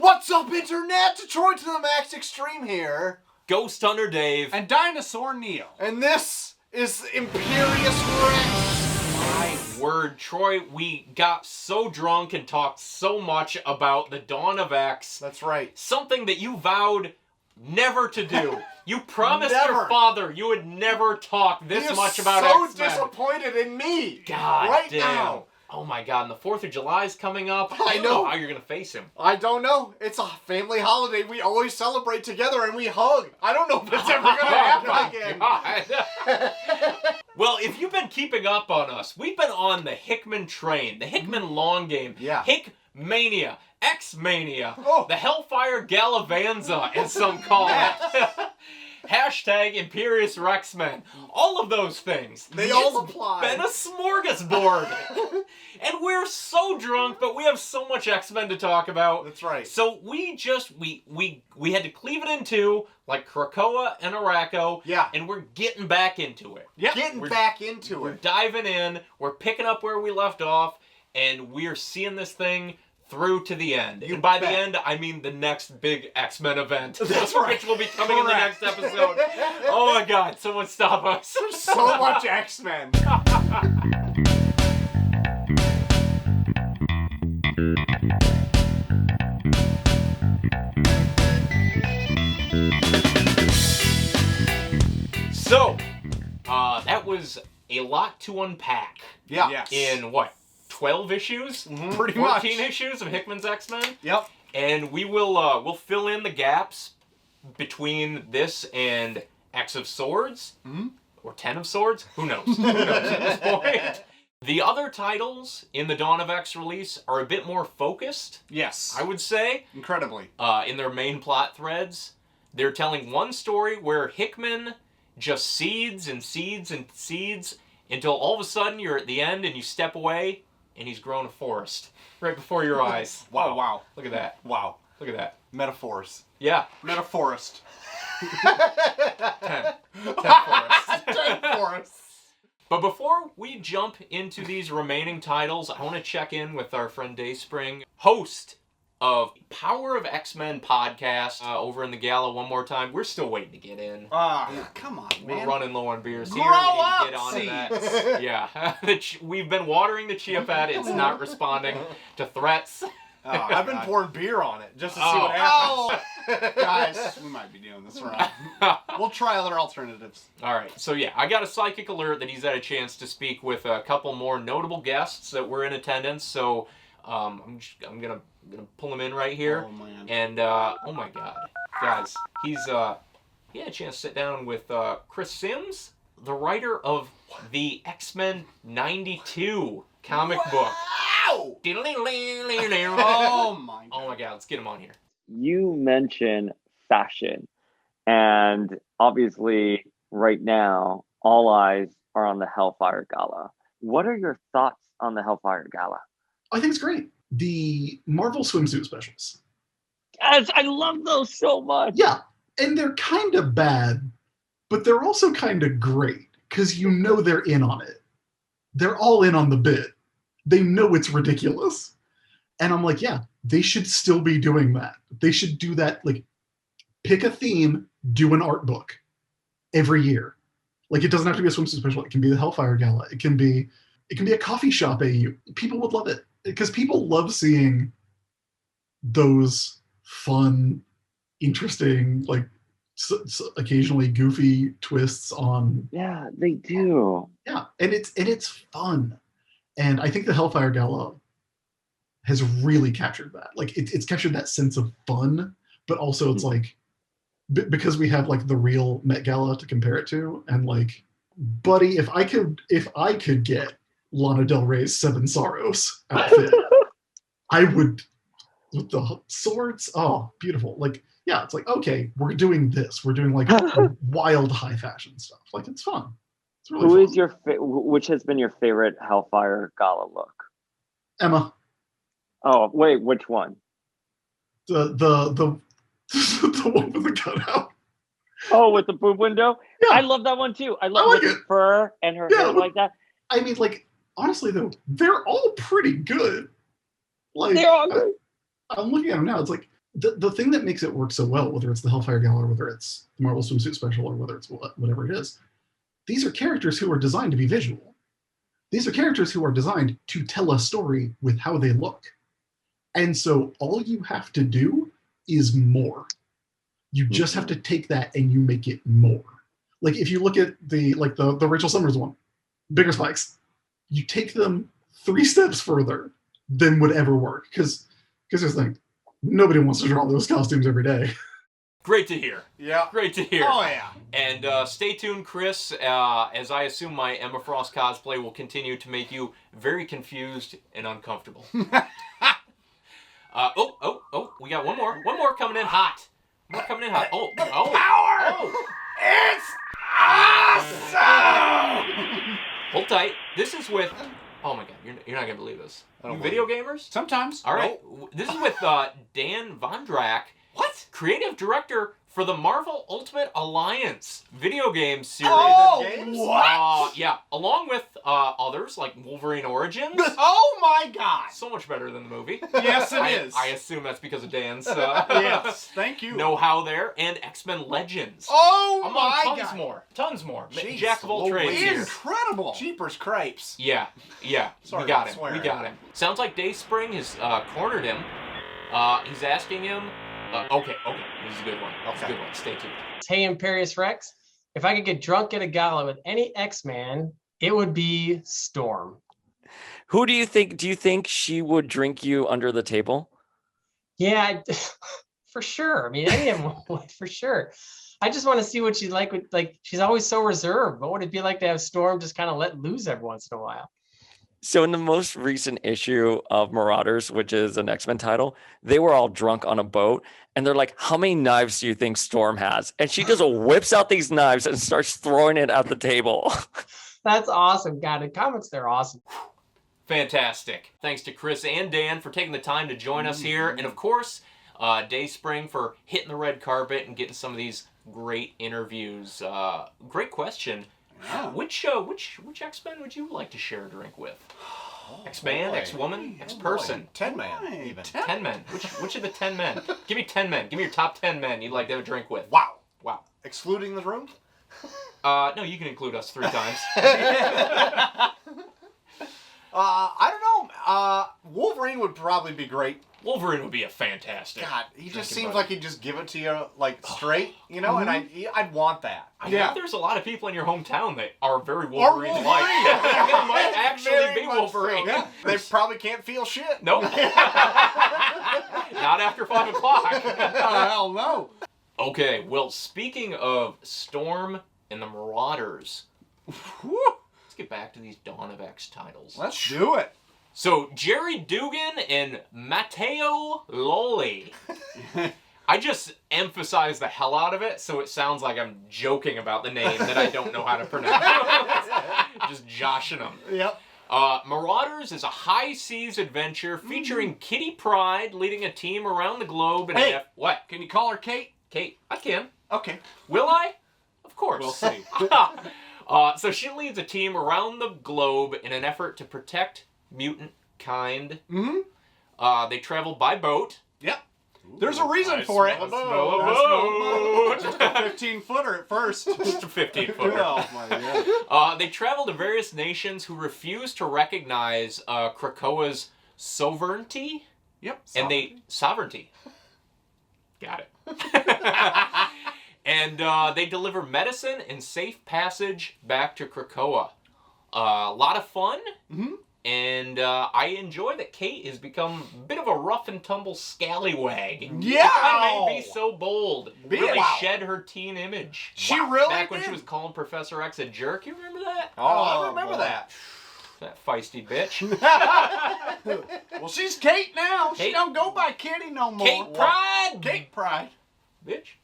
What's up, Internet? Detroit to the Max Extreme here. Ghost Hunter Dave. And Dinosaur Neo. And this is Imperious Rex. My word, Troy, we got so drunk and talked so much about the Dawn of X. That's right. Something that you vowed never to do. You promised your father you would never talk this much about X-Men. He is so disappointed in me. God right damn. now. Oh my god, and the 4th of July is coming up. I don't know how you're going to face him. I don't know. It's a family holiday. We always celebrate together and we hug. I don't know if it's ever going to happen again. Well, if you've been keeping up on us, we've been on the Hickman train, the Hickman long game, Hickmania, X-Mania, the Hellfire Galavanza, as some call it. Hashtag Imperious Rexmen. All of those things. They all apply. Been a smorgasbord. And we're so drunk, but we have so much X-Men to talk about. That's right. So we had to cleave it in two, like Krakoa and Araco. Yeah. And we're getting back into it. Yeah. Getting back into We're it. diving in. We're picking up where we left off. And we're seeing this thing through to the end. And by the end, I mean the next big X-Men event. That's right. Which will be coming in the next episode. Oh my god, someone stop us. There's so much X-Men. So, that was a lot to unpack. Yeah. Yes. In what? 12 issues? Pretty much. 14 issues of Hickman's X-Men? Yep. And we will we'll fill in the gaps between this and X of Swords. Or 10 of Swords? Who knows? Who knows at this point? The other titles in the Dawn of X release are a bit more focused. Yes. I would say. Incredibly. In their main plot threads. They're telling one story where Hickman just seeds and seeds and seeds until all of a sudden you're at the end and you step away and he's grown a forest right before your eyes. Wow. Oh, wow. Look at that. Wow. Look at that. Metaphors. Yeah. Metaphorist. 10 forests. 10 forests. But before we jump into these remaining titles, I want to check in with our friend Dayspring, host of Power of X-Men podcast over in the Gala one more time. We're still waiting to get in. Come on, We're man. running low on beers here. Grow up, we need to get on that. Yeah. We've been watering the Chia Pet. It's not responding to threats. I've been pouring beer on it just to see what happens. Guys, we might be doing this wrong. We'll try other alternatives. All right. So yeah, I got a psychic alert that he's had a chance to speak with a couple more notable guests that were in attendance. So I'm gonna pull him in right here. Oh man. And oh my God, guys, he had a chance to sit down with Chris Sims, the writer of the X-Men '92 comic book. Wow! Oh my God. Oh my God, let's get him on here. You mentioned fashion, and obviously right now all eyes are on the Hellfire Gala. What are your thoughts on the Hellfire Gala? I think it's great. The Marvel swimsuit specials. Yes, I love those so much. Yeah, and they're kind of bad, but they're also kind of great because you know they're in on it. They're all in on the bit. They know it's ridiculous. And I'm like, yeah, they should still be doing that. They should do that, like, pick a theme, do an art book every year. Like, it doesn't have to be a swimsuit special. It can be the Hellfire Gala. It can be a coffee shop AU. People would love it because people love seeing those fun, interesting, like occasionally goofy twists on. Yeah, they do. Yeah, and it's fun. And I think the Hellfire Gala has really captured that. Like, it's captured that sense of fun, but also it's like, because we have like the real Met Gala to compare it to, and like, buddy, if I could get Lana Del Rey's Seven Sorrows outfit, I would, with the swords. Oh, beautiful! Like, yeah, it's like, okay, we're doing this. We're doing like wild high fashion stuff. Like, it's fun. It's really Who fun. is your which has been your favorite Hellfire Gala look? Emma? Oh wait, which one? The one with the cutout. Oh, with the boob window? Yeah. I love that one too. I love like the fur and her hair like that. I mean, like, honestly though, they're all pretty good. Like, They're all good. I'm looking at them now. It's like the thing that makes it work so well, whether it's the Hellfire Gala or whether it's the Marvel Swimsuit Special or whether it's whatever it is, these are characters who are designed to be visual. These are characters who are designed to tell a story with how they look. And so all you have to do is more. You just have to take that and you make it more. Like if you look at the Rachel Summers one, bigger spikes, you take them 3 steps further than would ever work. Because there's like, nobody wants to draw those costumes every day. Great to hear. Yeah. Great to hear. Oh, yeah. And stay tuned, Chris, as I assume my Emma Frost cosplay will continue to make you very confused and uncomfortable. We got one more. One more coming in hot. More coming in hot. Power! It's awesome! Hold tight. This is with... Oh my god, you're not going to believe this. You video gamers? Sometimes. All right. This is with Dan Vondrak. What? Creative director for the Marvel Ultimate Alliance video game series. Oh, what? Yeah, along with others like Wolverine Origins. Oh my god! So much better than the movie. Yes, it is. I assume that's because of Dan's yes, thank you. know-how there. And X-Men Legends. Oh among my tons god! more. Tons more. Jeez, Jack of all trades here. Incredible. Jeepers crepes. Yeah. Sorry we got about him. swearing. We got him. Sounds like Dayspring has cornered him. He's asking him... Okay. This is a good one. That's a good one. Stay tuned. Hey, Imperius Rex. If I could get drunk at a gala with any X-Man, it would be Storm. Who do you think she would drink you under the table? Yeah, for sure. I mean, any of them would, for sure. I just want to see what she's like. She's always so reserved. What would it be like to have Storm just kind of let loose every once in a while? So in the most recent issue of Marauders, which is an X-Men title, they were all drunk on a boat. And they're like, how many knives do you think Storm has? And she just whips out these knives and starts throwing it at the table. That's awesome. God, the comics, they're awesome. Fantastic. Thanks to Chris and Dan for taking the time to join us here. And of course, Dayspring for hitting the red carpet and getting some of these great interviews. Great question. Yeah. Which X-Men would you like to share a drink with? X-Man, boy. X-Woman, X-Person. 10 man, even. 10 men. Which of the 10 men? Give me 10 men. Give me your top 10 men you'd like to have a drink with. Wow. Wow. Excluding the room? No, you can include us 3 times. I don't know. Wolverine would probably be great. Wolverine would be a fantastic. God, he just seems buddy. like he'd just give it to you like straight, you know, and I'd want that. I think there's a lot of people in your hometown that are very Or Wolverine-like. Wolverine. They might actually Very be much Wolverine. so. Yeah. They probably can't feel shit. Nope. Not after 5 o'clock. Hell no. Okay, well, speaking of Storm and the Marauders, Whew. let's get back to these Dawn of X titles. Let's do it. So, Jerry Dugan and Matteo Lolli. I just emphasize the hell out of it, so it sounds like I'm joking about the name that I don't know how to pronounce. Just joshing them. Yep. Marauders is a high seas adventure featuring Kitty Pryde leading a team around the globe. And what? Can you call her Kate? Kate, I can. Okay. Will I? Of course. We'll see. So she leads a team around the globe in an effort to protect mutant kind. Mm-hmm. They travel by boat. Yep. There's a reason for it. Smell a boat. Just a 15-footer at first. Just a 15-footer. Oh my god. They travel to various nations who refuse to recognize Krakoa's sovereignty. Yep. Sovereignty. Got it. And they deliver medicine and safe passage back to Krakoa. A lot of fun. Mm-hmm. And I enjoy that Kate has become a bit of a rough and tumble scallywag. Yeah! If I may be so bold. Really Wow. shed her teen image. She really Back when did. she was calling Professor X a jerk. You remember that? Oh, I remember boy. that. That feisty bitch. Well, she's Kate now. She Kate? don't go by Kitty no more. Kate Pride! Kate Pride. Bitch.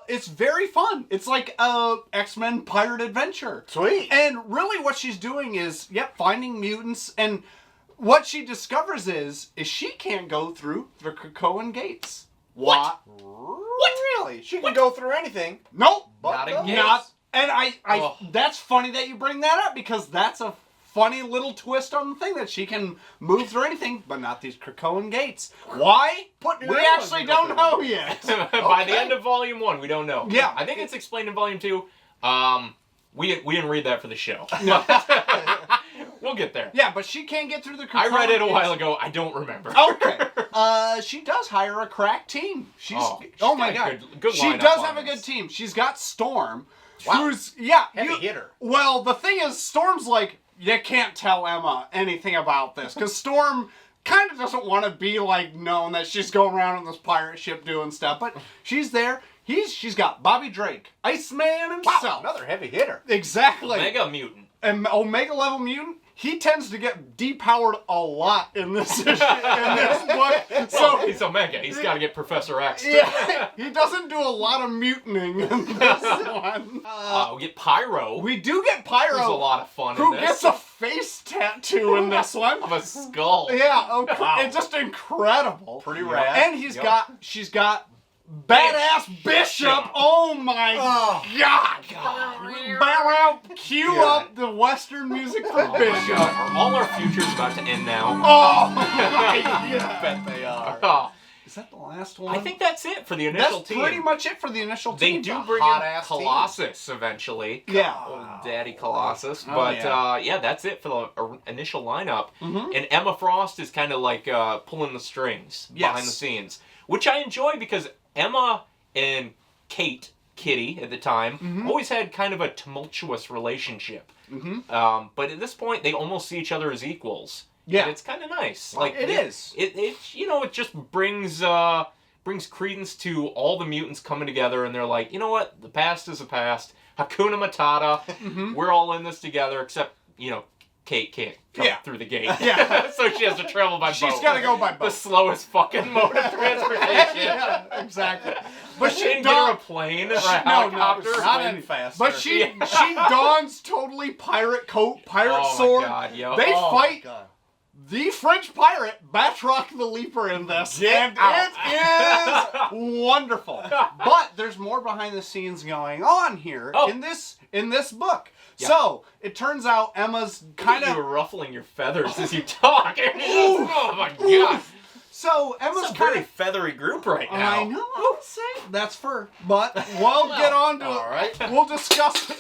It's very fun. It's like a X-Men pirate adventure. Sweet. And really what she's doing is, finding mutants. And what she discovers is she can't go through the Krakoan gates. What? Really? She can go through anything. Nope. Not the- again. Not. And I Oh. that's funny that you bring that up because that's a funny little twist on the thing that she can move through anything, but not these Krakoan gates. Why? We actually don't know yet. By the end of Volume 1, we don't know. Yeah. I think it's explained in Volume 2. We didn't read that for the show. No. We'll get there. Yeah, but she can't get through the Krakoan I read it a gates. while ago. I don't remember. Okay. She does hire a crack team. She's got my a god. good She lineup does on have a this. good team. She's got Storm, Wow. who's Heavy hitter. Well, the thing is, Storm's like, you can't tell Emma anything about this because Storm kind of doesn't want to be like known that she's going around on this pirate ship doing stuff, but she's there. She's got Bobby Drake, Iceman himself. Wow, another heavy hitter. Exactly. Mega Mutant. And Omega level mutant. He tends to get depowered a lot in this issue, in this book. So he's Omega. He's got to get Professor X. Yeah, he doesn't do a lot of mutinying in this one. We get Pyro. We do get Pyro. Who's a lot of fun who in this. gets a face tattoo in this one. Of a skull. Yeah, Wow. it's just incredible. Pretty rad. And she's got badass Bishop. Oh my god. Bow, cue up the Western music for Bishop. Are all our futures about to end now? Oh my god. Bet they are. Oh, Is that the last one? I think that's it for the initial that's team. pretty much it for the initial They team. do a bring in hot-ass team. Colossus eventually. Yeah. Old Daddy Colossus. Oh, But yeah. that's it for the initial lineup. Mm-hmm. And Emma Frost is kind of like pulling the strings behind the scenes, which I enjoy because Emma and Kitty at the time, always had kind of a tumultuous relationship. Mm-hmm. But at this point, they almost see each other as equals. Yeah. And it's kind of nice. Well, it is. It just brings credence to all the mutants coming together, and they're like, you know what? The past is the past. Hakuna Matata. We're all in this together, except, Kate can't come through the gate. Yeah. So she has to travel by boat. She's got to go by The boat. slowest fucking mode of transportation. Yeah, exactly. But She she didn't get her a dons. plane or a No, helicopter. not Swim any faster. But she dons totally pirate coat, pirate Oh my sword. God, yo. They Oh, my fight God. the French pirate Batroc the Leaper in this. Get and out. it is wonderful. But there's more behind the scenes going on here in this book. Yeah. So it turns out Emma's kind You of were ruffling your feathers as you talk. Oh my God. so Emma's It's a kind very of. feathery group right now. I know. I would say that's fur, but we'll get on to all right. it. We'll discuss it.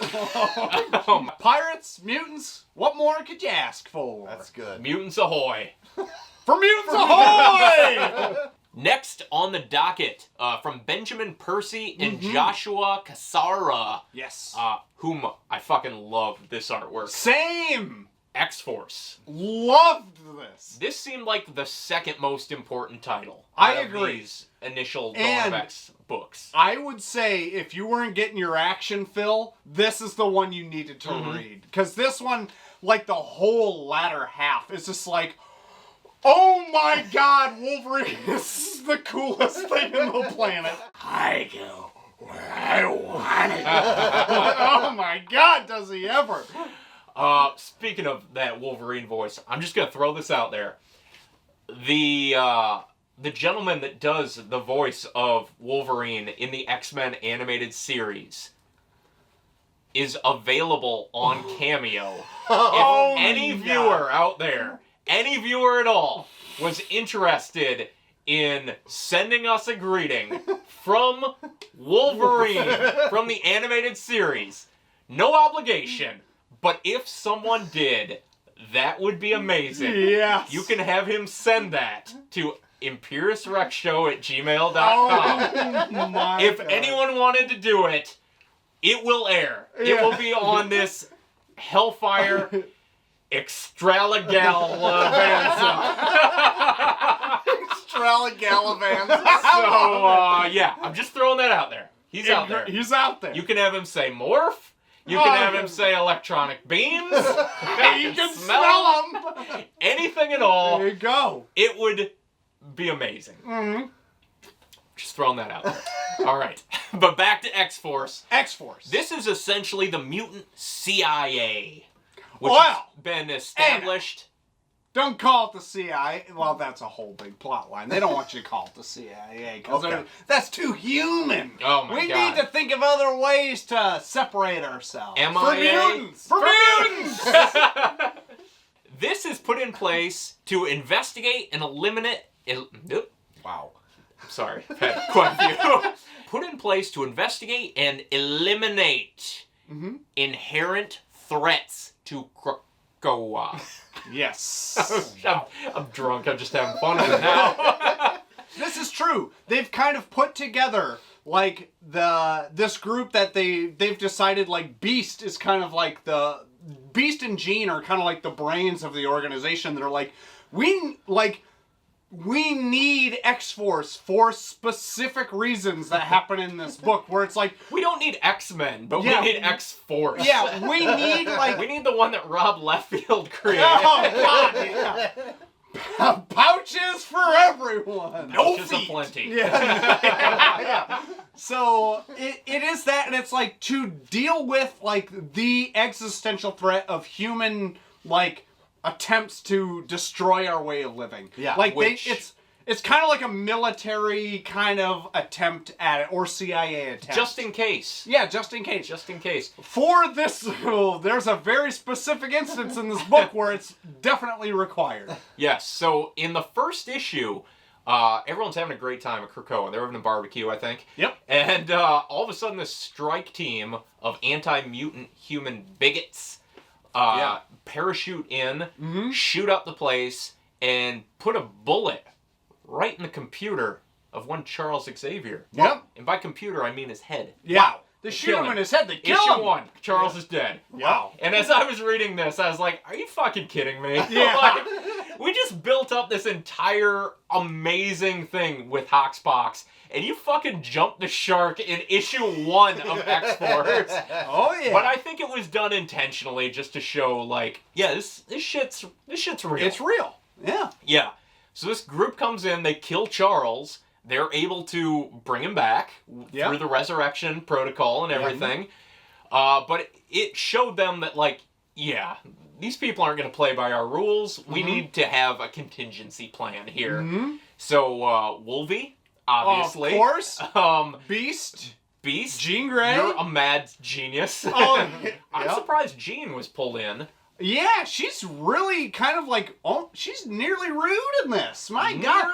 Oh my- Pirates, mutants. What more could you ask for? That's good. Mutants ahoy. For mutants ahoy! Next on the docket, from Benjamin Percy and Joshua Cassara, Yes. whom I fucking love this artwork. Same. X-Force. Loved this. This seemed like the second most important title. I out of agree. These initial Dawn And of X books. I would say if you weren't getting your action fill, this is the one you needed to read. Because this one, like the whole latter half, is just like, oh my god, Wolverine is the coolest thing in the planet. I go where I want it. Oh my god, does he ever. Speaking of that Wolverine voice, I'm just gonna throw this out there. The gentleman that does the voice of Wolverine in the X-Men animated series is available on Cameo. If any viewer out there, any viewer at all, was interested in sending us a greeting from Wolverine from the animated series, no obligation, but if someone did, that would be amazing. Yes. You can have him send that to IMPERIUSREXShow@gmail.com. Oh my If god. anyone wanted to do it, it will air. It will be on this Hellfire Extravaganza. Galavanza. So, yeah, I'm just throwing that out there. He's out there. He's out there. You can have him say morph. You can have him say electronic beams. You can smell him. Anything at all. There you go. It would be amazing. Mm-hmm. Just throwing that out there. All right. But back to X-Force. X-Force. This is essentially the mutant CIA, which Well, has been established. Don't call it the CIA. Well, that's a whole big plot line. They don't want you to call it the CIA because that's too human. Oh my we God. need to think of other ways to separate ourselves. MIA? For mutants. For mutants. This is put in place to investigate and eliminate. Wow. I'm sorry, I've had quite a few. Put in place to investigate and eliminate inherent threats to Krakoa. Yes. I'm drunk. I'm just having fun with it now. This is true. They've kind of put together like this group that they've decided like Beast is kind of like the Beast and Jean are kind of like the brains of the organization. They're like we need X-Force for specific reasons that happen in this book where it's like we don't need X-Men, but we need X-Force. Yeah, we need like we need the one that Rob Liefeld created. Oh God, yeah. Pouches for everyone. No feet. Aplenty. Yeah. So it is that, and it's like to deal with like the existential threat of human like attempts to destroy our way of living. Yeah. Like it's kind of like a military kind of attempt at it, or CIA attempt. Just in case. Yeah, just in case. Just in case. For this, there's a very specific instance in this book where it's definitely required. Yes. So in the first issue, everyone's having a great time at Krakoa. They're having a barbecue, I think. Yep. And all of a sudden, this strike team of anti-mutant human bigots parachute in, shoot up the place, and put a bullet right in the computer of one Charles Xavier. Yep. And by computer, I mean his head. Yeah. Wow. They shoot him in his head. They kill him. Issue 1, Charles is dead. Wow. And as I was reading this, I was like, are you fucking kidding me? Yeah. Like, we just built up this entire amazing thing with Hoxpox, and you fucking jumped the shark in issue 1 of X-Force. Oh yeah. But I think it was done intentionally just to show, like, yeah, this shit's real. It's real. Yeah. Yeah. So this group comes in, they kill Charles. They're able to bring him back through the resurrection protocol and everything. But it showed them that, like, yeah, these people aren't going to play by our rules. We need to have a contingency plan here. So, Wolvie, obviously. Of course. Beast. Jean Grey. You're a mad genius. Oh, I'm surprised Jean was pulled in. Yeah, she's really kind of like, she's nearly rude in this. My God.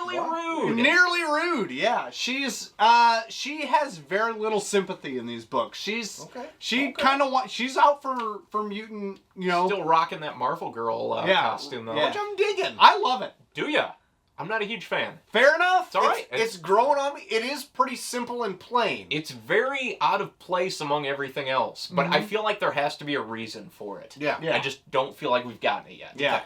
Nearly rude, yeah. She has very little sympathy in these books. She kind of she's out for mutant, you know. Still rocking that Marvel Girl costume, though. Yeah. Which I'm digging. I love it. Do ya? I'm not a huge fan. Fair enough. It's all right. It's growing on me. It is pretty simple and plain. It's very out of place among everything else, but I feel like there has to be a reason for it. Yeah. I just don't feel like we've gotten it yet. Yeah.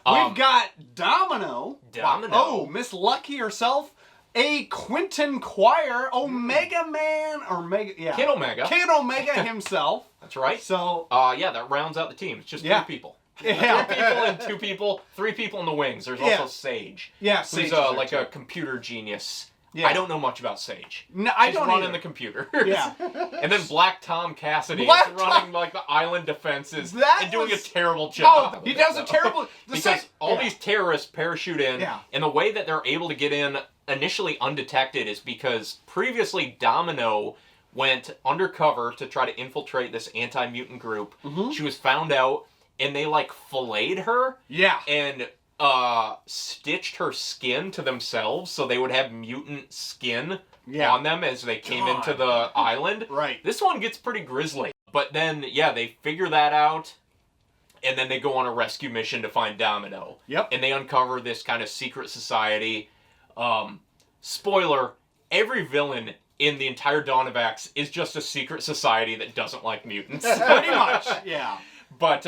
We've got Domino. Domino. Oh, Miss Lucky herself. A Quentin Quire, Omega Man, or Mega, yeah. Kid Omega. Kid Omega himself. That's right. So, yeah, that rounds out the team. It's just 3 people. Yeah. 3 people and 2 people. 3 people in the wings. There's also Sage. Yeah, who's Sage. Like a computer genius. Yeah. I don't know much about Sage. No, I She's don't running either. the computer. Yeah. And then Black Tom Cassidy is running like the island defenses and doing a terrible job. Oh, he does a terrible. Because all these terrorists parachute in, and the way that they're able to get in initially undetected is because previously Domino went undercover to try to infiltrate this anti-mutant group. She was found out, and they like filleted her. Yeah. And stitched her skin to themselves so they would have mutant skin on them as they came into the island. Right. This one gets pretty grisly. But then, they figure that out, and then they go on a rescue mission to find Domino. Yep. And they uncover this kind of secret society. Spoiler, every villain in the entire Dawn of X is just a secret society that doesn't like mutants. Pretty much, yeah. But,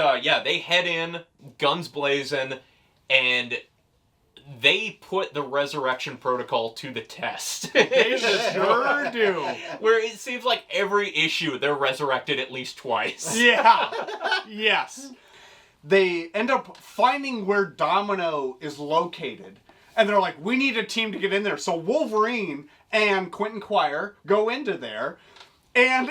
they head in, guns blazing, and they put the resurrection protocol to the test. They sure do. Where it seems like every issue they're resurrected at least twice. Yeah. Yes. They end up finding where Domino is located. And they're like, we need a team to get in there. So Wolverine and Quentin Quire go into there. And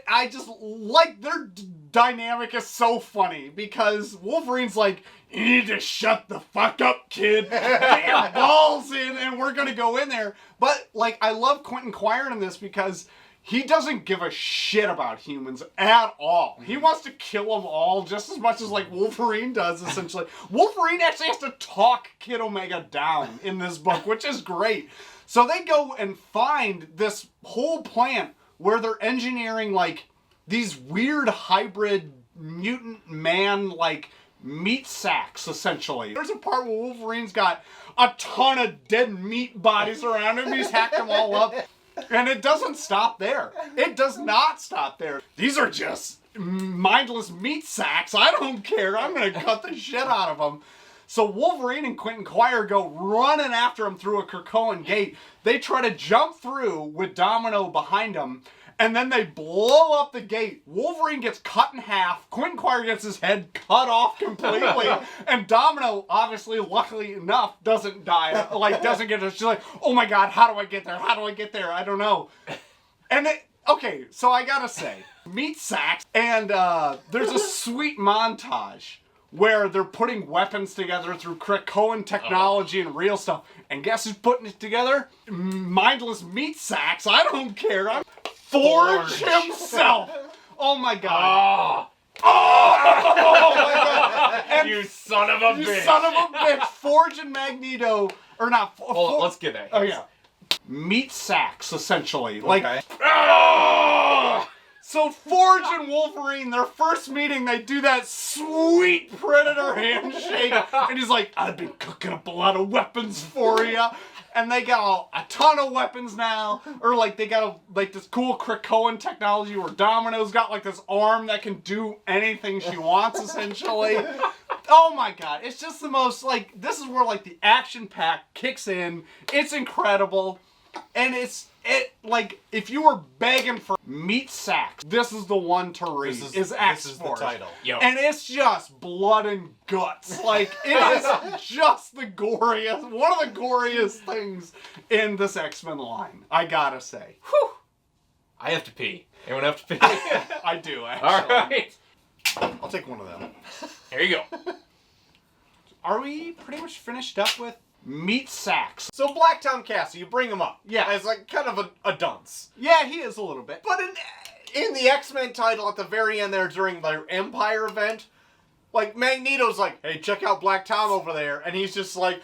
I just like their dynamic is so funny because Wolverine's like, you need to shut the fuck up, kid. Get your balls in and we're going to go in there. But like, I love Quentin Quire in this because he doesn't give a shit about humans at all. He wants to kill them all just as much as like Wolverine does, essentially. Wolverine actually has to talk Kid Omega down in this book, which is great. So they go and find this whole plant where they're engineering like these weird hybrid mutant man like meat sacks, essentially. There's a part where Wolverine's got a ton of dead meat bodies around him. He's hacked them all up. And it doesn't stop there. It does not stop there. These are just mindless meat sacks. I don't care. I'm going to cut the shit out of them. So Wolverine and Quentin Quire go running after him through a Krakoan gate. They try to jump through with Domino behind them. And then they blow up the gate. Wolverine gets cut in half. Quentin Quire gets his head cut off completely. And Domino, obviously, luckily enough, doesn't die. Like, doesn't get it. She's like, oh my god, how do I get there? How do I get there? I don't know. And okay, so I gotta say, meat sacks. And there's a sweet montage where they're putting weapons together through Krakoan technology and real stuff. And guess who's putting it together? Mindless meat sacks. I don't care. Forge himself. Oh my god. Oh my god. And you son of a bitch. You son of a bitch. Forge and Magneto, or not. Let's get that. Oh yeah. Meat sacks, essentially. Okay. Like. So Forge and Wolverine, their first meeting, they do that sweet Predator handshake. And he's like, I've been cooking up a lot of weapons for you. And they got a ton of weapons now. Or like they got like this cool Krakoan technology where Domino's got like this arm that can do anything she wants, essentially. Oh my god. It's just the most like, this is where like the action pack kicks in. It's incredible. And like, if you were begging for meat sacks, this is the one to read. This is the title. Yep. And it's just blood and guts. Like, it is just the goriest, one of the goriest things in this X-Men line, I gotta say. Whew. I have to pee. Anyone have to pee? I do, actually. All right. I'll take one of them. Here you go. Are we pretty much finished up with meat sacks? So Blacktown Castle, you bring him up. Yeah. As like kind of a dunce. Yeah, he is a little bit. But in the X-Men title at the very end there during their Empire event, like Magneto's like, hey, check out Blacktown over there. And he's just like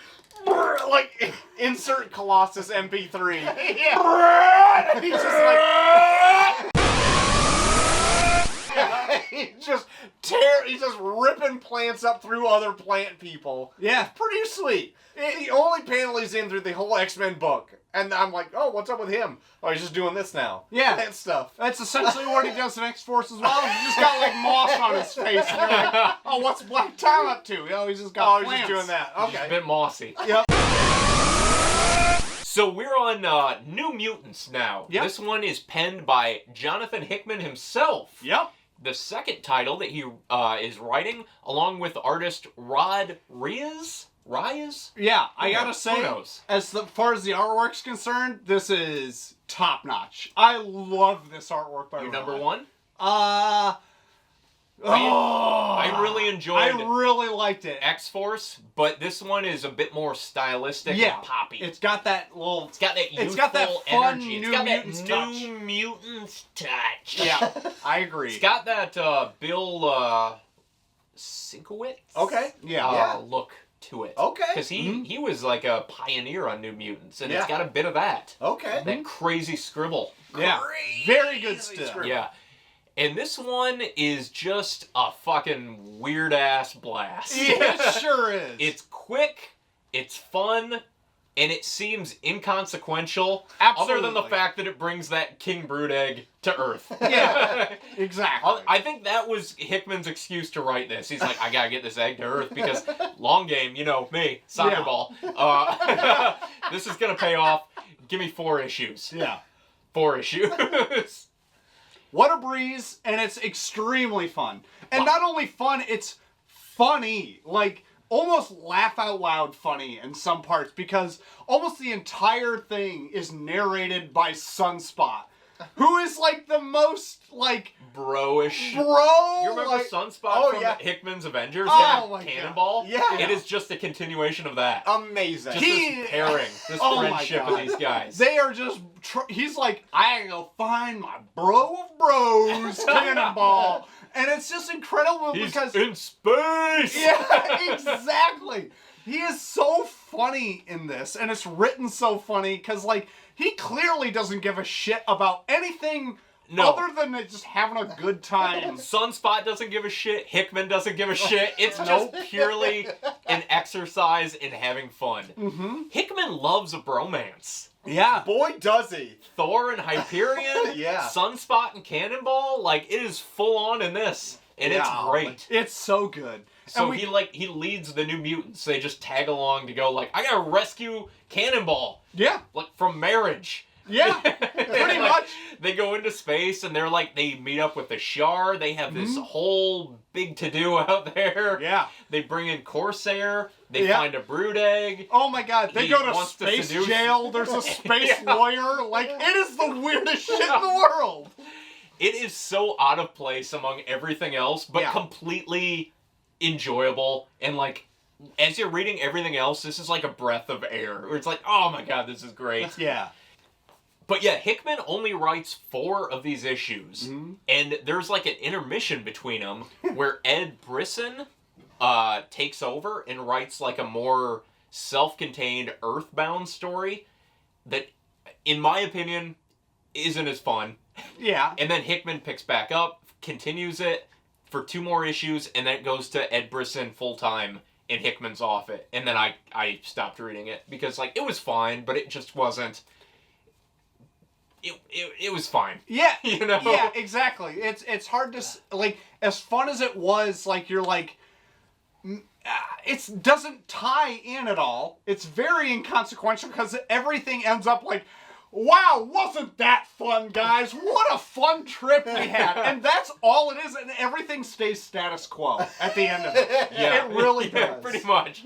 insert Colossus MP3. Yeah. And he's just like... he's just ripping plants up through other plant people. Yeah. It's pretty sweet. The only panel he's in through the whole X-Men book. And I'm like, oh, what's up with him? Oh, he's just doing this now. Yeah. That stuff. That's essentially what he does in X-Force as well. He just got like moss on his face. And you're like, oh, what's Black Tom up to? Oh, he's just got plants. He's just doing that. He's Okay. a bit mossy. Yep. So we're on New Mutants now. Yep. This one is penned by Jonathan Hickman himself. Yep. The second title that he is writing, along with artist Rod Reyes. Yeah, I gotta say, who knows? as far as the artwork's concerned, this is top notch. I love this artwork by Your Rod. number one? I really enjoyed I really liked it. X-Force, but this one is a bit more stylistic Yeah, and poppy. It's got that little... It's got that youthful It's got that fun energy. New It's got Mutants that touch. New Mutants touch. Yeah, I agree. It's got that Bill Sienkiewicz Yeah. look to it. Okay. Because he was like a pioneer on New Mutants, and it's Yeah. got a bit of that. Okay. That crazy scribble. Yeah. Very good stuff. scribble. Yeah. And this one is just a fucking weird-ass blast. Yeah, it sure is. It's quick, it's fun, and it seems inconsequential. Absolutely. Other than the fact that it brings that King Brood egg to Earth. Yeah, exactly. I think that was Hickman's excuse to write this. He's like, I gotta get this egg to Earth because long game, you know, me, soccer ball. This is gonna pay off. Give me 4 issues. Yeah. 4 issues. What a breeze, and it's extremely fun. And not only fun, it's funny. Like, almost laugh out loud funny in some parts, because almost the entire thing is narrated by Sunspot. who is like the most like bro-ish. bro. You remember like, Sunspot from Hickman's Avengers? Oh my Cannonball? God. Yeah. It is just a continuation of that. Amazing. Just this pairing, this friendship of these guys. They are just. He's like, I gotta go find my bro of bros, Cannonball, and it's just incredible because in space. Yeah, exactly. He is so funny in this, and it's written so funny because, like, he clearly doesn't give a shit about anything other than just having a good time. Sunspot doesn't give a shit. Hickman doesn't give a shit. It's just purely an exercise in having fun. Mm-hmm. Hickman loves a bromance. Yeah. Boy, does he. Thor and Hyperion, Yeah. Sunspot and Cannonball, like, it is full on in this. And it's great. It's so good. So he leads the New Mutants. They just tag along to go like, I gotta rescue Cannonball. Yeah. Like from marriage. Yeah. Pretty much. They go into space and they're like, they meet up with the Shard. They have this whole big to-do out there. Yeah. They bring in Corsair. They find a brood egg. Oh my God. They go to space jail. There's a space lawyer. Like, it is the weirdest shit in the world. It is so out of place among everything else, but completely enjoyable. And like, as you're reading everything else, this is like a breath of air. Where it's like, oh my God, this is great. Yeah. But yeah, Hickman only writes 4 of these issues. And there's like an intermission between them where Ed Brisson takes over and writes like a more self-contained Earthbound story that, in my opinion, isn't as fun. Yeah. And then Hickman picks back up, continues it for 2 more issues, and then it goes to Ed Brisson full-time, and Hickman's off it. And then I stopped reading it because, like, it was fine, but it just wasn't... It was fine. Yeah. You know? Yeah, exactly. It's hard to... Like, as fun as it was, like, you're like... It doesn't tie in at all. It's very inconsequential because everything ends up like... Wow, wasn't that fun, guys? What a fun trip we had. And that's all it is, and everything stays status quo at the end of it. Yeah. It really does. Pretty much.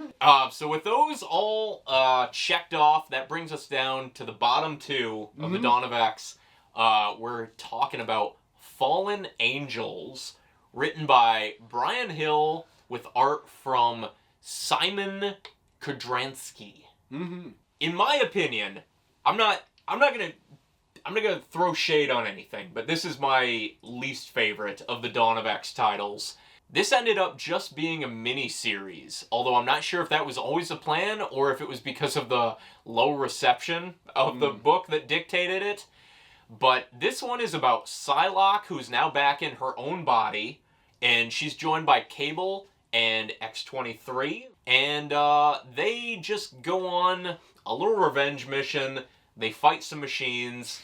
So with those all checked off, that brings us down to the bottom 2 of the Dawn of X. We're talking about Fallen Angels, written by Brian Hill with art from Simon Kudransky. In my opinion, I'm not gonna throw shade on anything, but this is my least favorite of the Dawn of X titles. This ended up just being a mini-series, although I'm not sure if that was always the plan or if it was because of the low reception of the book that dictated it. But this one is about Psylocke, who's now back in her own body, and she's joined by Cable and X-23, and they just go on a little revenge mission. They fight some machines,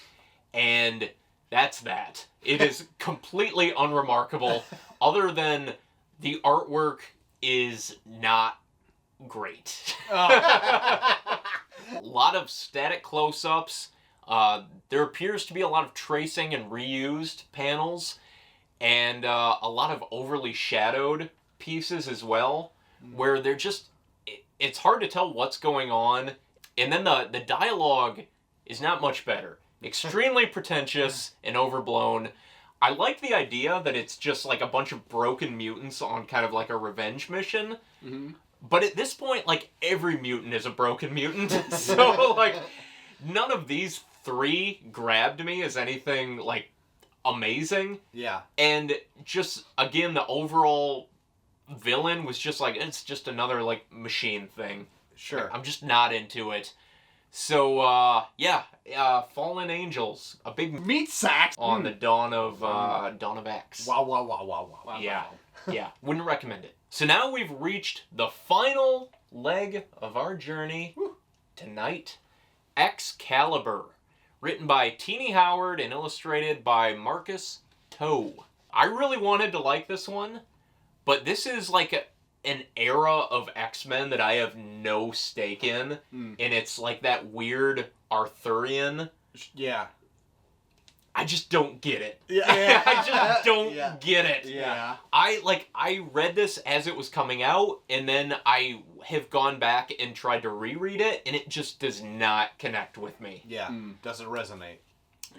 and that's that. It is completely unremarkable, other than the artwork is not great. A lot of static close-ups. There appears to be a lot of tracing and reused panels, and a lot of overly shadowed pieces as well, where they're just... It's hard to tell what's going on, and then the dialogue is not much better. Extremely pretentious and overblown. I like the idea that it's just like a bunch of broken mutants on kind of like a revenge mission. But at this point, like, every mutant is a broken mutant. So, like, none of these 3 grabbed me as anything, like, amazing. Yeah. And just, again, the overall villain was just like, it's just another, like, machine thing. Sure. Like, I'm just not into it. So, Fallen Angels, a big meat sack on the Dawn of X. Wow. Yeah, wouldn't recommend it. So now we've reached the final leg of our journey tonight. Excalibur, written by Teenie Howard and illustrated by Marcus Toe. I really wanted to like this one, but this is like an era of X-Men that I have no stake in, and it's like that weird Arthurian. Yeah. I just don't get it. Yeah. I just don't get it. Yeah. I read this as it was coming out, and then I have gone back and tried to reread it, and it just does not connect with me. Yeah. Doesn't resonate.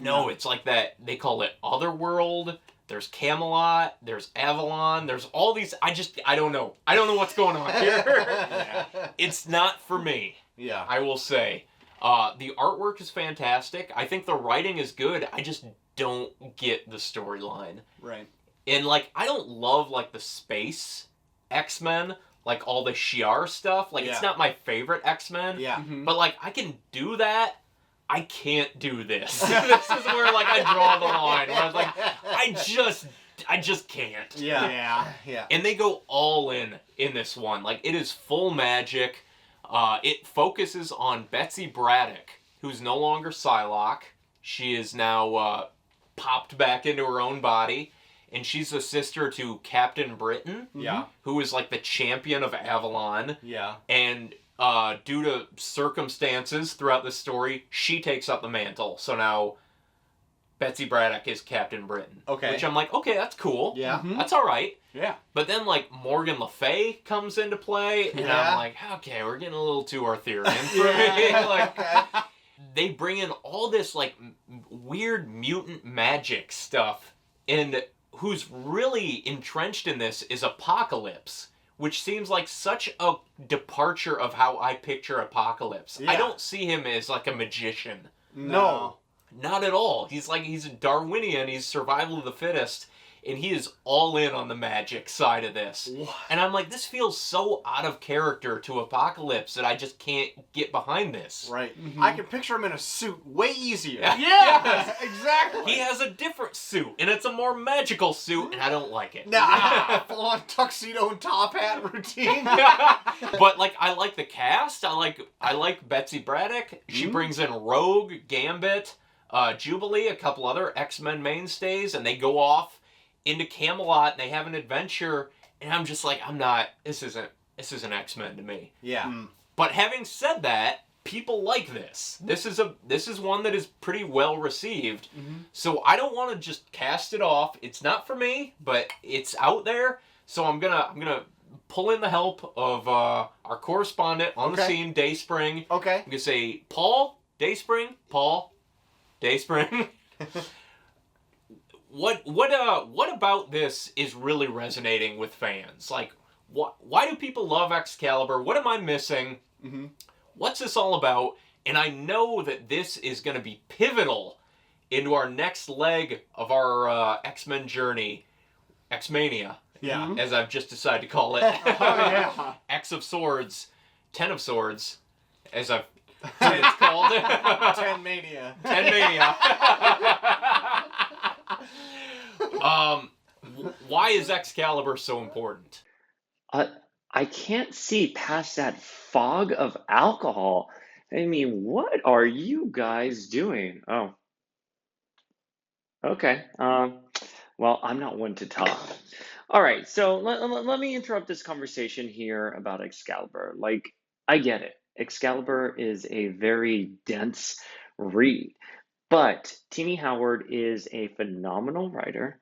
No, it's like that. They call it Otherworld. There's Camelot. There's Avalon. There's all these. I don't know. I don't know what's going on here. Yeah. It's not for me. Yeah. I will say. The artwork is fantastic. I think the writing is good. I just don't get the storyline. Right. And, like, I don't love, like, the space X-Men, like, all the Shi'ar stuff. Like, it's not my favorite X-Men. Yeah. But, like, I can do that. I can't do this. This is where, like, I draw the line. Where I was like, I just can't. Yeah. And they go all in this one. Like, it is full magic. It focuses on Betsy Braddock, who's no longer Psylocke. She is now popped back into her own body. And she's the sister to Captain Britain, who is like the champion of Avalon. Yeah. And due to circumstances throughout the story, she takes up the mantle. So now Betsy Braddock is Captain Britain. Okay. Which I'm like, okay, that's cool. Yeah. That's all right. Yeah. But then, like, Morgan Le Fay comes into play, and I'm like, okay, we're getting a little too Arthurian for me. Like, they bring in all this, like, weird mutant magic stuff, and who's really entrenched in this is Apocalypse, which seems like such a departure of how I picture Apocalypse. Yeah. I don't see him as, like, a magician. No. Not at all. He's a Darwinian, he's survival of the fittest, and he is all in on the magic side of this. What? And I'm like, this feels so out of character to Apocalypse that I just can't get behind this. Right. I can picture him in a suit way easier. Yeah, exactly. He has a different suit, and it's a more magical suit, and I don't like it. Nah, full on tuxedo and top hat routine. But, like, I like the cast. I like Betsy Braddock. She brings in Rogue, Gambit, Jubilee, a couple other X-Men mainstays, and they go off into Camelot, and they have an adventure, and I'm just like, this isn't X-Men to me. Yeah. But having said that, people like this. This is one that is pretty well received. So I don't want to just cast it off. It's not for me, but it's out there. So I'm gonna pull in the help of our correspondent on the scene, Dayspring. Okay. I'm gonna say, Paul, Dayspring. What about this is really resonating with fans? Like, why do people love Excalibur? What am I missing? What's this all about? And I know that this is going to be pivotal into our next leg of our X-Men journey, X-Mania. Yeah. As I've just decided to call it. X of Swords, 10 of Swords, as I've said it's called. 10 Mania. 10 Mania. Why is Excalibur so important? I can't see past that fog of alcohol. I mean, what are you guys doing? Oh. Okay. Well, I'm not one to talk. All right, so let me interrupt this conversation here about Excalibur. Like, I get it. Excalibur is a very dense read, but Tini Howard is a phenomenal writer.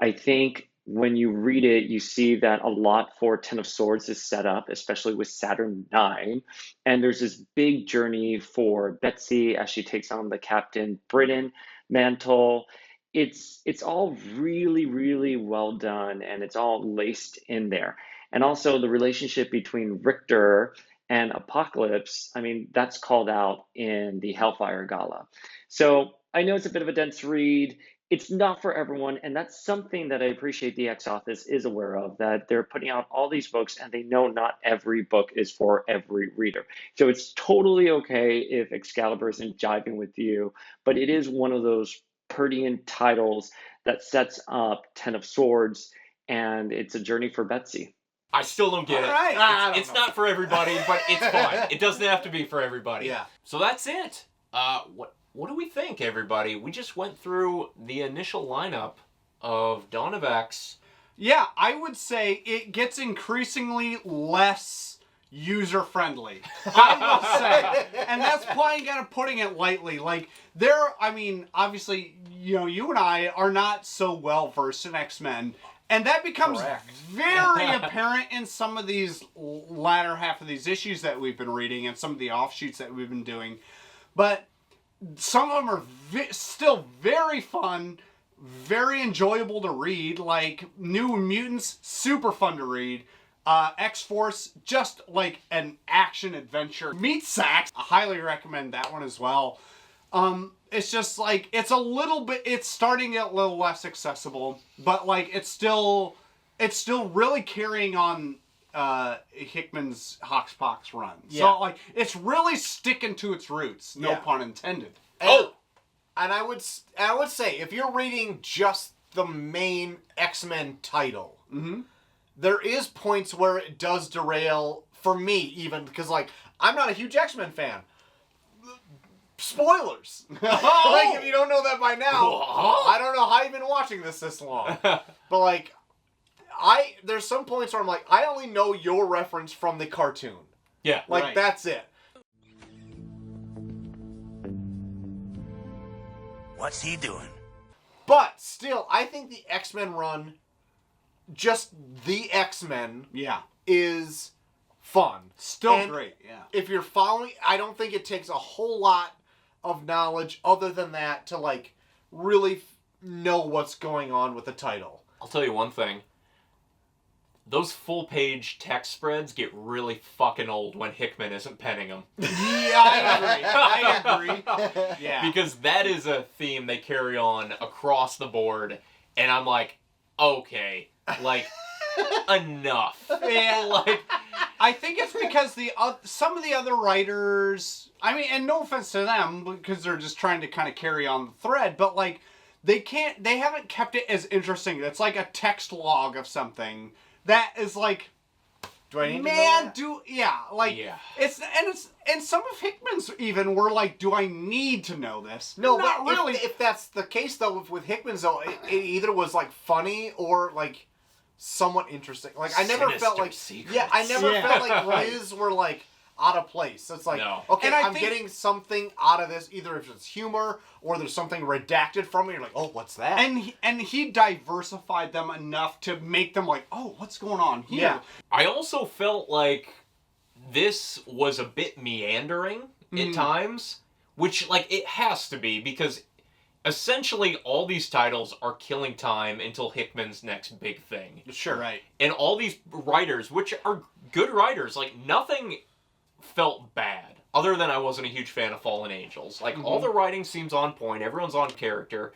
I think when you read it, you see that a lot for Ten of Swords is set up, especially with Saturn 9. And there's this big journey for Betsy as she takes on the Captain Britain mantle. It's all really, really well done, and it's all laced in there. And also the relationship between Richter and Apocalypse, I mean, that's called out in the Hellfire Gala. So I know it's a bit of a dense read. It's not for everyone, and that's something that I appreciate the X Office is aware of, that they're putting out all these books and they know not every book is for every reader. So it's totally okay if Excalibur isn't jiving with you, but it is one of those Purdian titles that sets up Ten of Swords, and it's a journey for Betsy. I still don't get it. Right. It's not for everybody, but it's fine. It doesn't have to be for everybody. Yeah. So that's it. What do we think, everybody? We just went through the initial lineup of Dawn of X. Yeah, I would say it gets increasingly less user-friendly. I will say. And that's probably kind of putting it lightly. Like, obviously, you and I are not so well-versed in X-Men. And that becomes very apparent in some of these latter half of these issues that we've been reading and some of the offshoots that we've been doing. But some of them are still very fun, very enjoyable to read. Like New Mutants, super fun to read. X-Force, just like an action adventure. Meat Sacks, I highly recommend that one as well. It's just like, it's starting to get a little less accessible, but like it's still really carrying on Hickman's Hoxpox run. So like it's really sticking to its roots, no pun intended. And I would say if you're reading just the main X-Men title, there is points where it does derail for me, even because like I'm not a huge X-Men fan. Spoilers. Like if you don't know that by now, I don't know how you've been watching this long. But like there's some points where I'm like, I only know your reference from the cartoon. Yeah. Like that's it. What's he doing? But still, I think the X-Men run, just the X-Men, is fun. Still great, If you're following, I don't think it takes a whole lot of knowledge other than that to like really know what's going on with the title. I'll tell you one thing. Those full-page text spreads get really fucking old when Hickman isn't penning them. Yeah, I agree. Yeah. Because that is a theme they carry on across the board, and I'm like, okay, like, enough. Yeah. Like, I think it's because some of the other writers, I mean, and no offense to them, because they're just trying to kind of carry on the thread, but like, they haven't kept it as interesting. It's like a text log of something. That is like, do I need to know that? And some of Hickman's even were like, do I need to know this? No, not but really. If that's the case though, with Hickman's though, it either was like funny or like somewhat interesting. Like I never felt like secrets. I never felt like his were like out of place. So it's like, okay, and I'm getting something out of this, either if it's humor or there's something redacted from it. You're like, oh, what's that? And he diversified them enough to make them like, oh, what's going on here? Yeah. I also felt like this was a bit meandering at times, which, like, it has to be, because essentially all these titles are killing time until Hickman's next big thing. Sure. Right. And all these writers, which are good writers, like, nothing felt bad, other than I wasn't a huge fan of Fallen Angels. Like, all the writing seems on point, everyone's on character,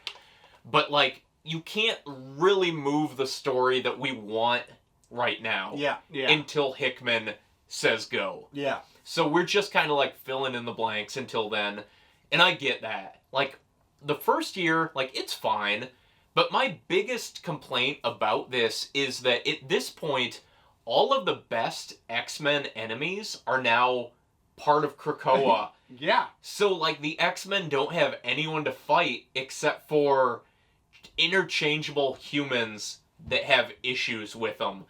but, like, you can't really move the story that we want right now until Hickman says go. Yeah. So we're just kind of, like, filling in the blanks until then, and I get that. Like, the first year, like, it's fine, but my biggest complaint about this is that at this point, all of the best X-Men enemies are now part of Krakoa. Yeah. So, like, the X-Men don't have anyone to fight except for interchangeable humans that have issues with them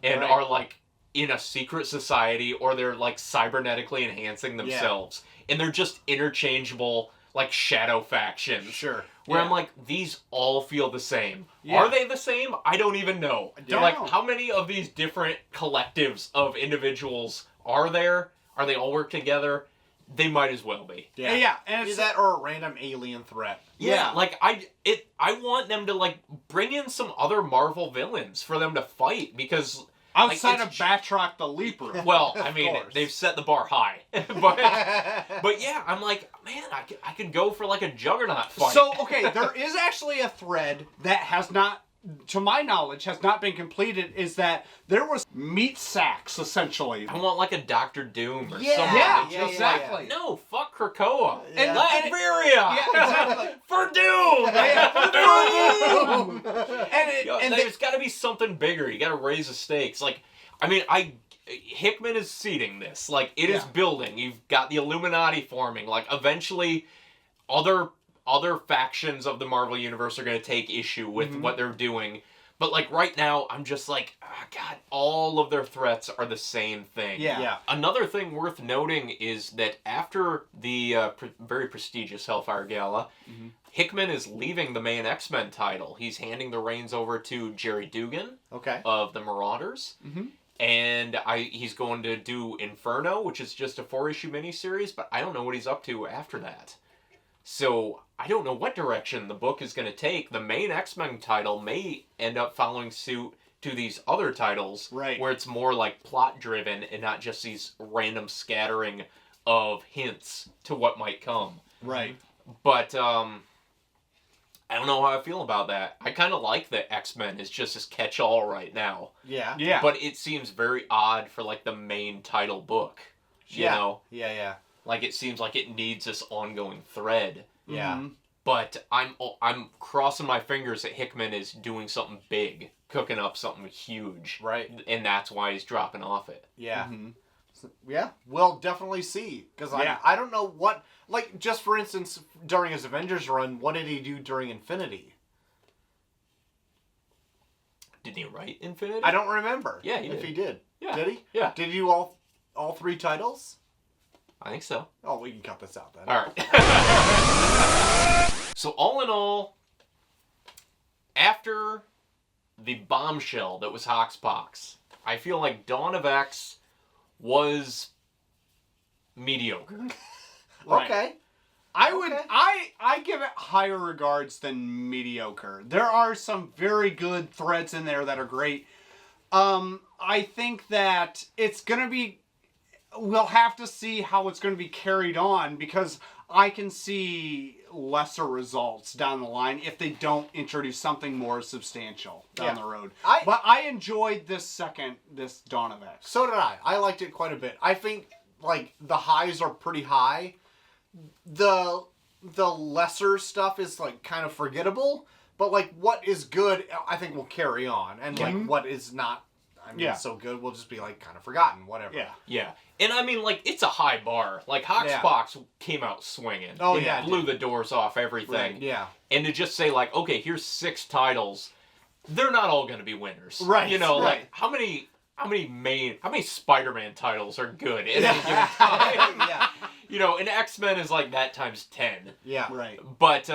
and are, like, in a secret society, or they're, like, cybernetically enhancing themselves. And they're just interchangeable, like, shadow factions. Sure. Where I'm like, these all feel the same. Are they the same? I don't even know. Don't know. How many of these different collectives of individuals are there? Are they all work together? They might as well be. Yeah. And Is that or a random alien threat? Yeah, like, I want them to, like, bring in some other Marvel villains for them to fight, because... outside of Batroc the Leaper. Well, I mean, they've set the bar high. but yeah, I'm like, man, I could go for, like, a Juggernaut fight. So, okay, there is actually a thread that has not, to my knowledge, has not been completed, is that there was meat sacks, essentially. I want, like, a Dr. Doom or something. Yeah, Just exactly. Like, no, fuck Krakoa. And Latveria! Yeah, exactly. For Doom! For Doom! And there's got to be something bigger. You got to raise the stakes. Like, I mean, Hickman is seeding this. Like, it is building. You've got the Illuminati forming. Like, eventually, other factions of the Marvel Universe are going to take issue with what they're doing. But, like, right now, I'm just like, oh, God, all of their threats are the same thing. Yeah. Another thing worth noting is that after the very prestigious Hellfire Gala, Hickman is leaving the main X-Men title. He's handing the reins over to Jerry Dugan of the Marauders. And he's going to do Inferno, which is just a 4-issue miniseries, but I don't know what he's up to after that. So I don't know what direction the book is going to take. The main X-Men title may end up following suit to these other titles, right, where it's more like plot driven and not just these random scattering of hints to what might come. Right. But I don't know how I feel about that. I kind of like that X-Men is just this catch-all right now. Yeah. Yeah. But it seems very odd for like the main title book. You know? Yeah, yeah. Like it seems like it needs this ongoing thread. Yeah. Mm-hmm. But I'm crossing my fingers that Hickman is doing something big, cooking up something huge. Right. And that's why he's dropping off it. Yeah. Mm-hmm. Yeah, we'll definitely see. Because I don't know what... Like, just for instance, during his Avengers run, what did he do during Infinity? Didn't he write Infinity? I don't remember. Yeah, he if did. he did. Yeah. Did he? Yeah. Did he do all 3 titles? I think so. Oh, we can cut this out then. All right. So all in all, after the bombshell that was Hoxpox, I feel like Dawn of X was mediocre. Right. Okay. I give it higher regards than mediocre. There are some very good threads in there that are great. I think that it's gonna be... We'll have to see how it's going to be carried on, because I can see lesser results down the line if they don't introduce something more substantial down the road. But I enjoyed this Dawn of X. So did I. I liked it quite a bit. I think, like, the highs are pretty high. The lesser stuff is, like, kind of forgettable. But, like, what is good, I think will carry on. And, like, what is not, so good will just be, like, kind of forgotten. Whatever. Yeah. Yeah. And I mean, like, it's a high bar. Like, Hoxpox came out swinging. Oh, it yeah. blew the doors off everything. Right. Yeah. And to just say, like, okay, here's 6 titles, they're not all going to be winners. Right. You know, Right. like, how many Spider-Man titles are good at any given time? Yeah. You know, and X-Men is like that times 10. Yeah. Right. But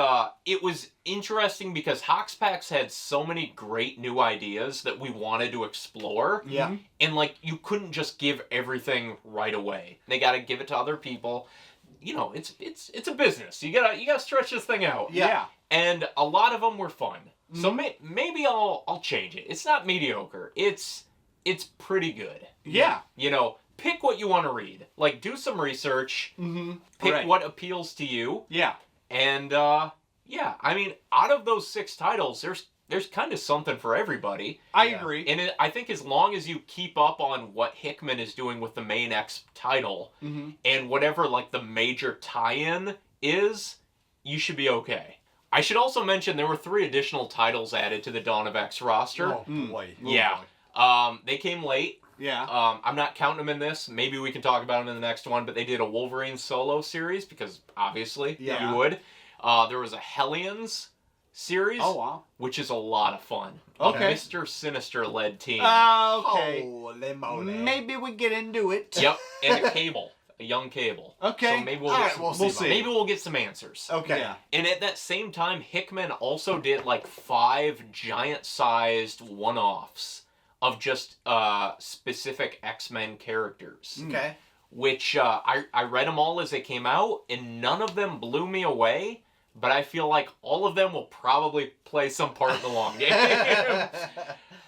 it was interesting because Hoxpox had so many great new ideas that we wanted to explore. Yeah. And, like, you couldn't just give everything right away. They got to give it to other people. You know, it's a business. You gotta stretch this thing out. Yeah. And a lot of them were fun. So maybe I'll change it. It's not mediocre. It's pretty good. Yeah. You know, pick what you want to read. Like, do some research. Mm-hmm. Pick what appeals to you. Yeah. And yeah, I mean, out of those 6 titles, there's kind of something for everybody. I agree. And I think as long as you keep up on what Hickman is doing with the main X title, and whatever, like, the major tie-in is, you should be okay. I should also mention there were 3 additional titles added to the Dawn of X roster. Oh, boy. Yeah. They came late. Yeah. I'm not counting them in this. Maybe we can talk about them in the next one, but they did a Wolverine solo series, because obviously you would. There was a Hellions series. Oh, wow. Which is a lot of fun. Okay. A Mr. Sinister-led team. Okay. Holy moly. Maybe we get into it. Yep, and a Cable. A young Cable. Okay. So maybe we'll see. Maybe we'll get some answers. Okay. Yeah. And at that same time, Hickman also did like 5 giant-sized one-offs of just specific X-Men characters. Okay. Which I read them all as they came out, and none of them blew me away. But I feel like all of them will probably play some part in the long game.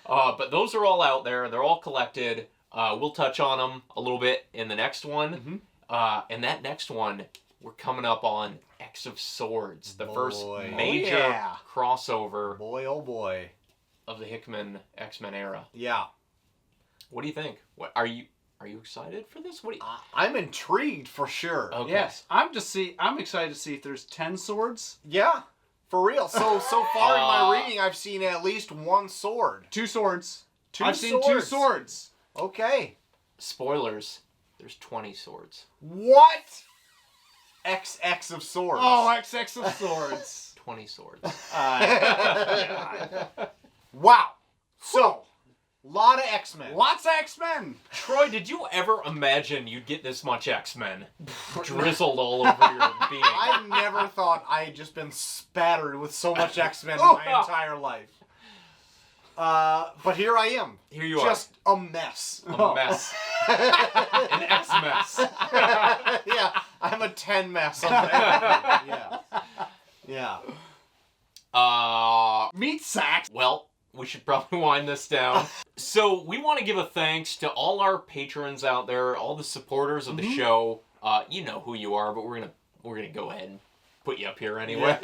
But those are all out there. They're all collected. We'll touch on them a little bit in the next one. And that next one, we're coming up on X of Swords, the first major crossover Boy, oh boy. of the Hickman X-Men era. Yeah. What do you think? What are you excited for this? What do you... I'm intrigued for sure. Okay. Yes. I'm excited to see if there's 10 swords. Yeah. For real. So far in my reading, I've seen at least 1 sword. 2 swords. I've seen 2 swords. Okay. Spoilers. There's 20 swords. What? XX of swords. Oh, XX of swords. 20 swords. Wow. So, lot of X-Men. Lots of X-Men. Troy, did you ever imagine you'd get this much X-Men drizzled all over your being? I never thought I had just been spattered with so much X-Men in my entire life. But here I am. Here you just a mess. A mess. An X-mess. Yeah, I'm a 10 mess on everything. Yeah. Yeah. Meat sacks. Well, we should probably wind this down. So we want to give a thanks to all our patrons out there, all the supporters of the show. You know who you are, but we're gonna go ahead and put you up here anyway,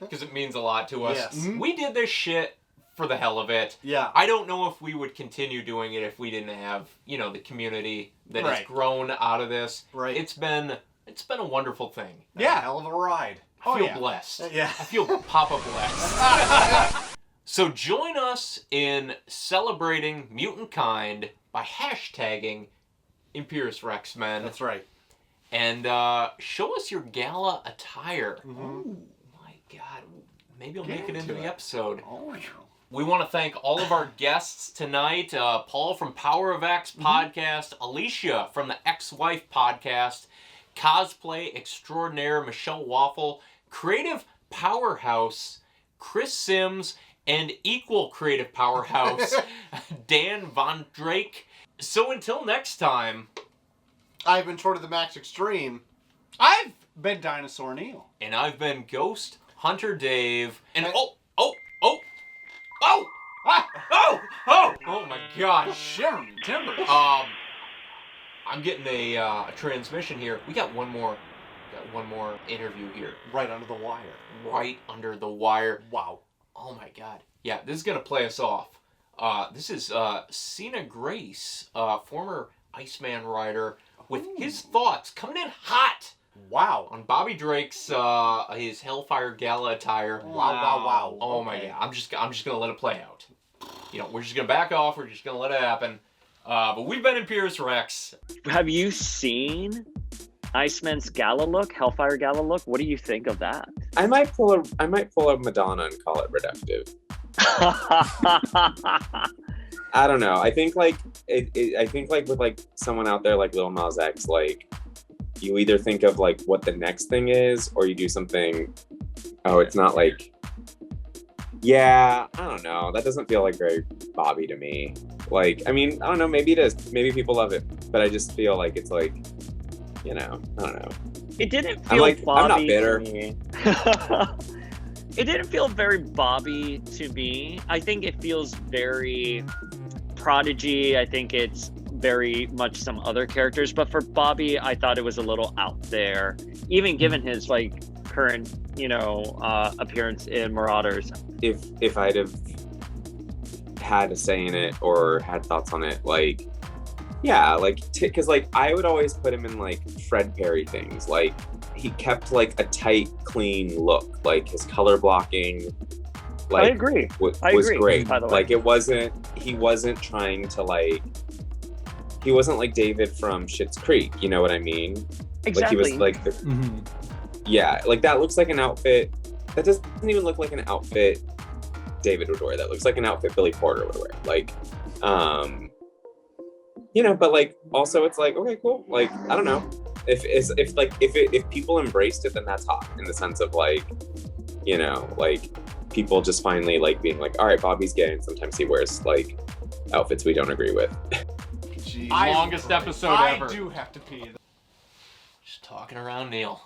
because it means a lot to us. Yes. We did this shit for the hell of it. Yeah. I don't know if we would continue doing it if we didn't have, the community that has grown out of this. Right. It's been a wonderful thing. Yeah. Hell of a ride. I feel blessed. Yeah. I feel Papa blessed. So join us in celebrating mutant kind by hashtagging Imperius Rex, men. That's right. And show us your gala attire. Mm-hmm. Oh my God. Maybe I'll make it into the episode. Oh, We want to thank all of our guests tonight. Paul from Power of X podcast, Alicia from the Ex-Wife podcast, cosplay extraordinaire Michelle Waffle, creative powerhouse Chris Sims, and equal creative powerhouse Dan Vondrak. So until next time, I've been Short of the Max Extreme. I've been Dinosaur Neil. and I've been Ghost Hunter Dave. And oh my God. Shivering timbers. I'm getting a transmission here. We got one more interview here. Right under the wire. Right under the wire. Wow. Oh my God. Yeah, this is gonna play us off. This is Sina Grace, former Iceman rider, with his thoughts coming in hot Wow. on Bobby Drake's his Hellfire Gala attire. Wow. Oh my God. I'm just gonna let it play out. We're just gonna back off. We're just gonna let it happen. But we've been IMPERIUS REX. Have you seen Iceman's gala look, Hellfire Gala look? What do you think of that? I might pull a Madonna and call it reductive. I don't know. I think like I think like with like someone out there like Lil Nas X, like you either think of like what the next thing is, or you do something. Oh, it's not like. Yeah, I don't know. That doesn't feel like very Bobby to me. Like, I mean, I don't know. Maybe it is. Maybe people love it, but I just feel like it's like, I don't know. It didn't feel Bobby I'm not bitter. to me. It didn't feel very Bobby to me. I think it feels very Prodigy. I think it's very much some other characters, but for Bobby, I thought it was a little out there, even given his like current, appearance in Marauders. If I'd have had a say in it or had thoughts on it, like, yeah, like, because like I would always put him in like Fred Perry things. Like he kept like a tight, clean look. Like his color blocking. Like, I agree. Was agree, great. By the way. Like he wasn't trying to like. He wasn't like David from Schitt's Creek. You know what I mean? Exactly. Like he was like yeah, like that looks like an outfit. That doesn't even look like an outfit David would wear. That looks like an outfit Billy Porter would wear. Like, but like also it's like, okay, cool. Like, I don't know. If people embraced it, then that's hot in the sense of like, like people just finally like being like, all right, Bobby's gay, and sometimes he wears like outfits we don't agree with. Jeez. Longest episode ever. I do have to pee. Just talking around Neil.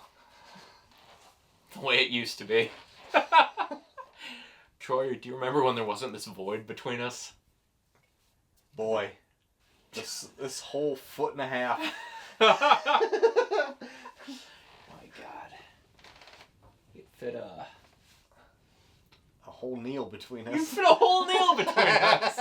The way it used to be. Troy, do you remember when there wasn't this void between us? Boy. This whole foot and a half. My God. You fit A whole Neil between us. You fit a whole Neil between us.